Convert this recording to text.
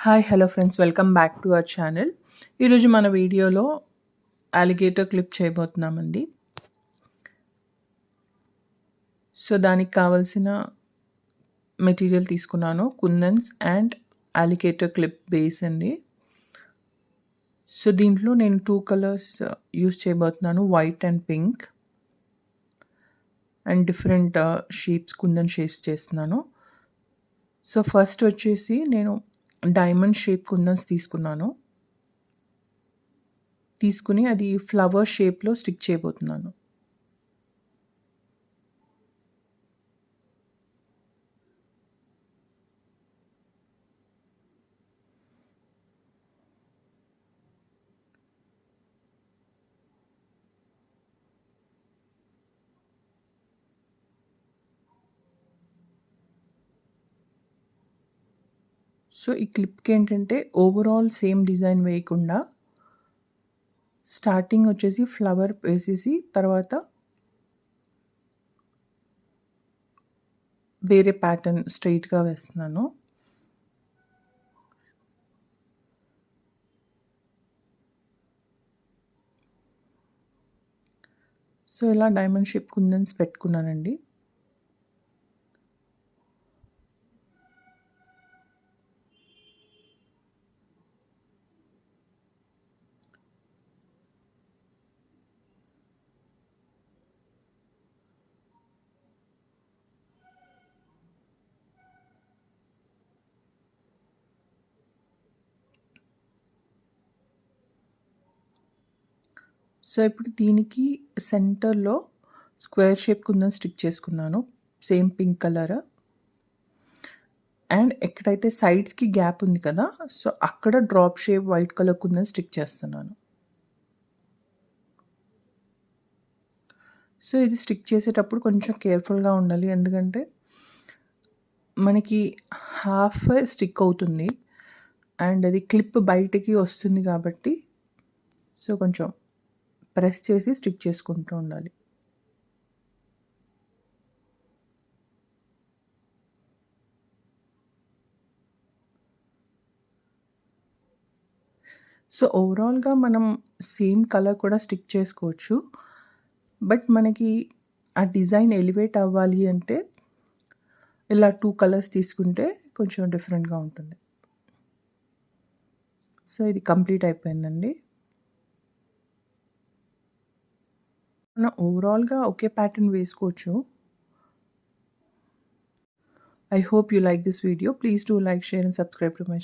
Hi hello friends, welcome back to our channel. ఈరోజు మన వీడియోలో అలిగేటర్ క్లిప్ చేయబోతున్నామండి. సో దానికి కావాల్సిన మెటీరియల్ తీసుకున్నాను, కుందన్స్ అండ్ అలిగేటర్ క్లిప్ బేస్ అండి. సో దీంట్లో నేను 2 కలర్స్ యూస్ చేయబోతున్నాను, white and pink, and different shapes, kundan shapes చేస్తున్నాను. సో ఫస్ట్ వచ్చేసి నేను డైమండ్ షేప్ కుందన్స్ తీసుకుని అది ఫ్లవర్ షేప్లో స్టిక్ చేయబోతున్నాను. సో ఈ క్లిప్కి ఏంటంటే ఓవరాల్ సేమ్ డిజైన్ వేయకుండా స్టార్టింగ్ వచ్చేసి ఫ్లవర్ వేసేసి తర్వాత వేరే ప్యాటర్న్ స్ట్రైట్గా వేస్తున్నాను. సో ఇలా డైమండ్ షేప్ కుందన్స్ పెట్టుకున్నానండి. సో ఇప్పుడు దీనికి సెంటర్లో స్క్వేర్ షేప్ కుందన్ స్టిక్ చేసుకున్నాను, సేమ్ పింక్ కలర్. అండ్ ఎక్కడైతే సైడ్స్కి గ్యాప్ ఉంది కదా, సో అక్కడ drop shape white colour kundan stick చేస్తున్నాను. సో ఇది స్టిక్ చేసేటప్పుడు కొంచెం కేర్ఫుల్గా ఉండాలి, ఎందుకంటే మనకి హాఫ్ స్టిక్ అవుతుంది అండ్ అది క్లిప్ బయటికి వస్తుంది కాబట్టి సో కొంచెం ప్రెస్ చేసి స్టిక్ చేసుకుంటూ ఉండాలి. సో ఓవరాల్గా మనం సేమ్ కలర్ కూడా స్టిక్ చేసుకోవచ్చు, బట్ మనకి ఆ డిజైన్ ఎలివేట్ అవ్వాలి అంటే ఇలా 2 కలర్స్ తీసుకుంటే కొంచెం డిఫరెంట్గా ఉంటుంది. సో ఇది కంప్లీట్ అయిపోయిందండి. మనం ఓవరాల్గా ఒకే ప్యాటర్న్ వేసుకోవచ్చు. I hope you like this video. Please do like, share and subscribe to my channel.